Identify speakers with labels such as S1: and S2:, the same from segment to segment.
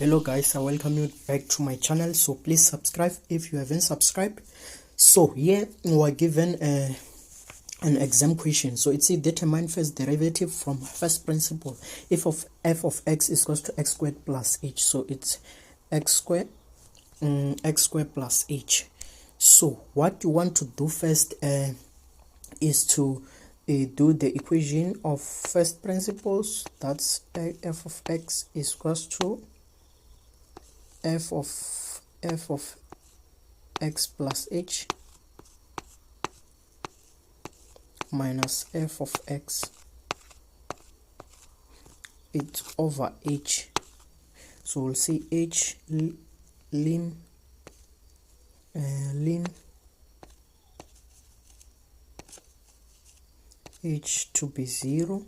S1: Hello guys, I welcome you back to my channel. So please subscribe if you haven't subscribed. So here we are given an exam question. So it's a determine first derivative from first principle if of f of x is equals to x squared plus h. So it's x squared plus h. So what you want to do first is to do the equation of first principles. That's f of x is equals to f of x plus h minus f of x it's over h. So we'll see h lim h to be 0.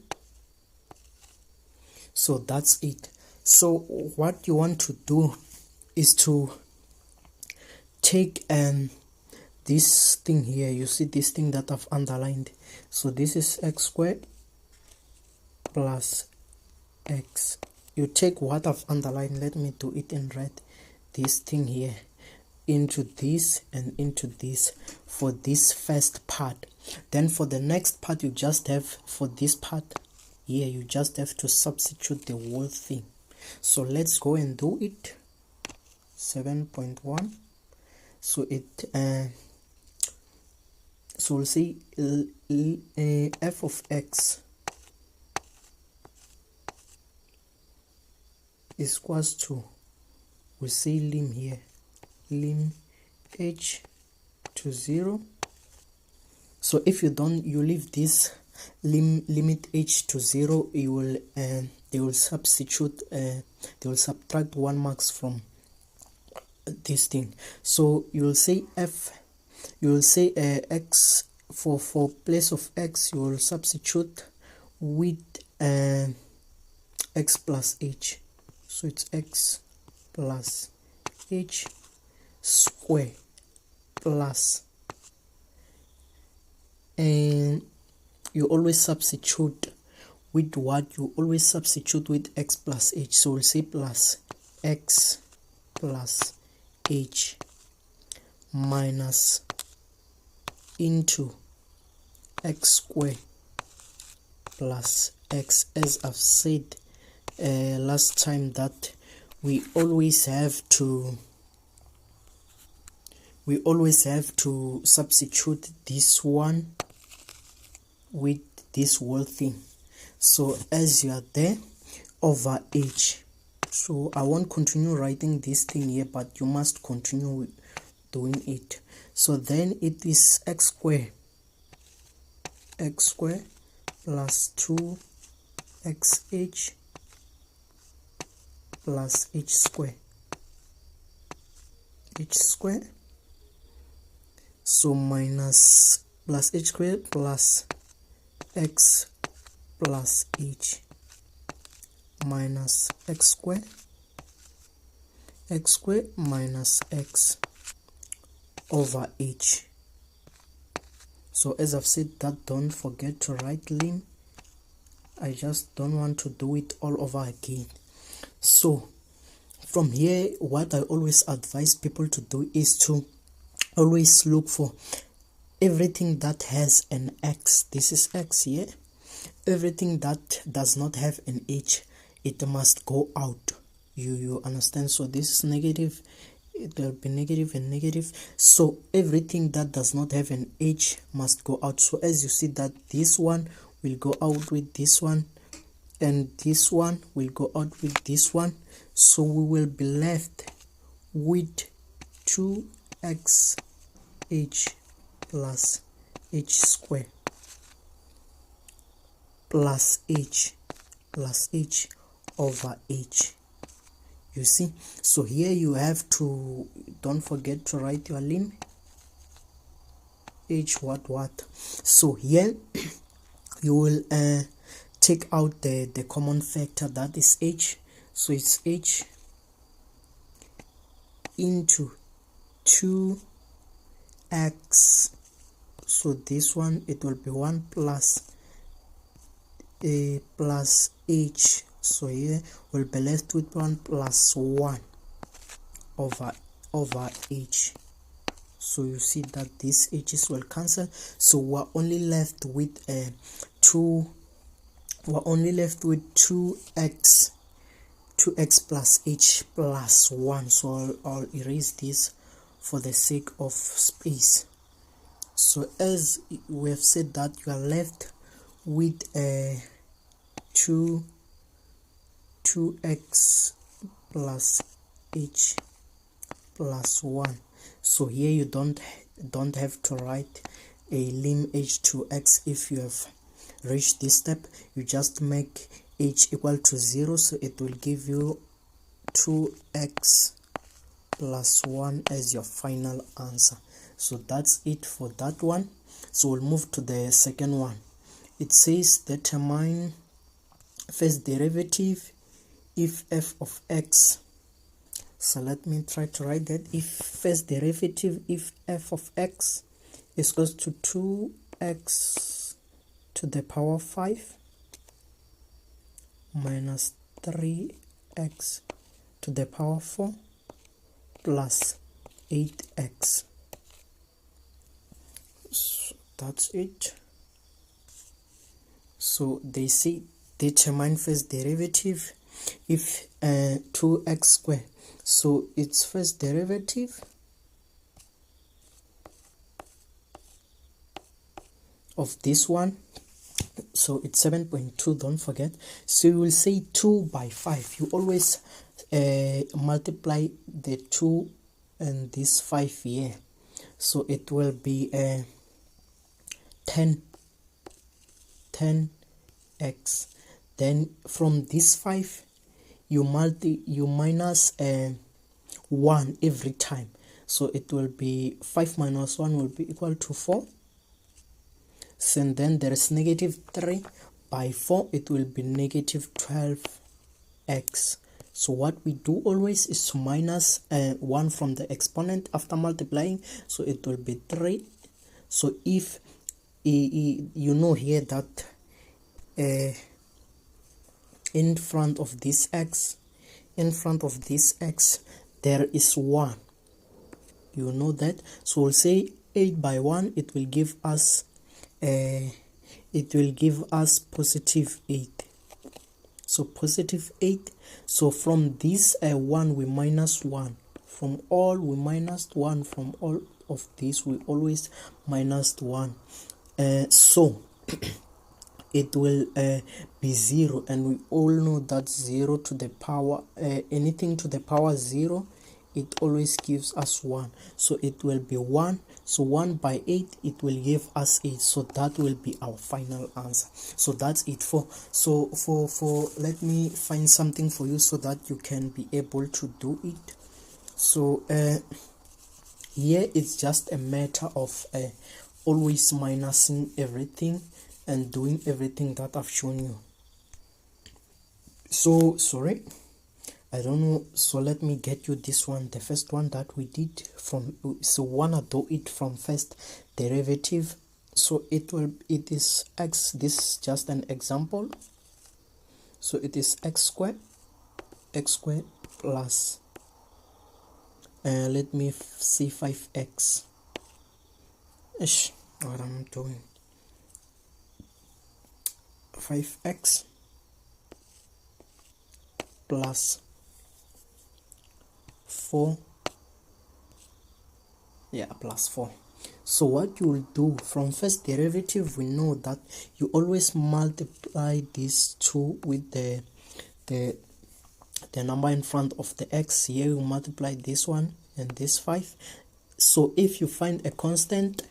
S1: So that's it. So what you want to do is to take this thing here. You see this thing that I've underlined. So this is x squared plus x. You take what I've underlined, let me do it in red, this thing here, into this and into this for this first part. Then for the next part, you just have, for this part here, you just have to substitute the whole thing. So let's go and do it. 7.1. So it so we'll see f of x is equals to, we see lim here, lim h to 0. So if you leave this limit h to 0, you will they will substitute they will subtract 1 marks from this thing. So you will say x for place of x, you will substitute with x plus h. So it's x plus h square plus, and you always substitute with what? You always substitute with x plus h. So we'll say plus x plus h minus into x square plus x, as I've said last time, that we always have to substitute this one with this whole thing. So as you are there, over h. So I won't continue writing this thing here, but you must continue doing it. So then it is x square plus 2xh plus h square. So minus plus h square plus x plus h minus x square minus x over h. So as I've said that, don't forget to write lim. I just don't want to do it all over again. So from here, what I always advise people to do is to always look for everything that has an x. This is x here. Everything that does not have an h, it must go out. You understand? So this is negative, it will be negative and negative. So everything that does not have an h must go out. So as you see that this one will go out with this one, and this one will go out with this one. So we will be left with 2xh plus h square plus h over h. You see? So here you have to, don't forget to write your lim h what. So here you will take out the common factor, that is h. So it's h into 2x. So this one, it will be 1 plus h So here we'll be left with 1 plus 1 over h. So you see that these h's will cancel, so we're only left with 2x plus h plus 1. So I'll erase this for the sake of space. So as we have said that you are left with 2x plus h plus 1. So here you don't have to write a lim h to x. If you have reached this step, you just make h equal to 0, so it will give you 2x plus 1 as your final answer. So that's it for that one. So we'll move to the second one. It says determine first derivative if f of x. So let me try to write that. If first derivative if f of x is equals to 2x to the power 5 minus 3x to the power 4 plus 8x. So that's it. So they say determine first derivative if 2x squared. So its first derivative of this one, so it's 7.2, don't forget. So you will say 2 by 5. You always multiply the 2 and this 5 here, so it will be 10x. Then from this 5 you minus 1 every time, so it will be 5 minus 1 will be equal to 4. So and then there is negative 3 by 4, it will be negative 12x. So what we do always is to minus 1 from the exponent after multiplying, so it will be 3. So if you know here that in front of this x there is 1, you know that. So we'll say 8 by 1, it will give us positive 8. So positive 8. So from this 1 we minus 1, from all we minus 1, from all of this we always minus 1. So it will be 0, and we all know that 0 to the power anything to the power 0, it always gives us 1. So it will be 1. So 1 by 8, it will give us 8. So that will be our final answer. So that's it for let me find something for you so that you can be able to do it. So here it's just a matter of always minusing everything and doing everything that I've shown you. So sorry, I don't know. So let me get you this one, the first one that we did from. So wanna do it from first derivative. So it is x. This is just an example. So it is x squared plus let me see 5x. Ish, what I'm doing. 5x plus 4, plus 4. So what you will do from first derivative, we know that you always multiply these two with the number in front of the x. Here you multiply this one and this 5. So if you find a constant,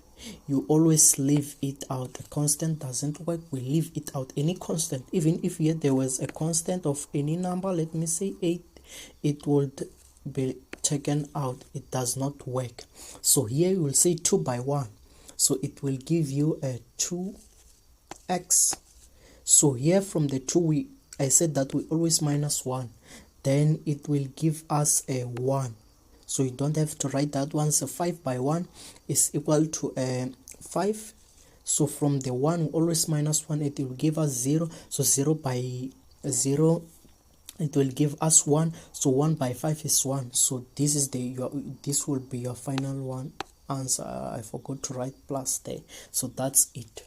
S1: you always leave it out. A constant doesn't work, we leave it out. Any constant, even if here there was a constant of any number, let me say 8, it would be taken out. It does not work. So here you will say 2 by 1, so it will give you a 2x. So here from the 2 I said that we always minus 1, then it will give us a 1. So you don't have to write that one. So 5 by 1 is equal to 5. So from the 1 we always minus 1, it will give us 0. So 0 by 0 it will give us 1. So 1 by 5 is 1. So this is this will be your final one answer. I forgot to write plus there. So that's it.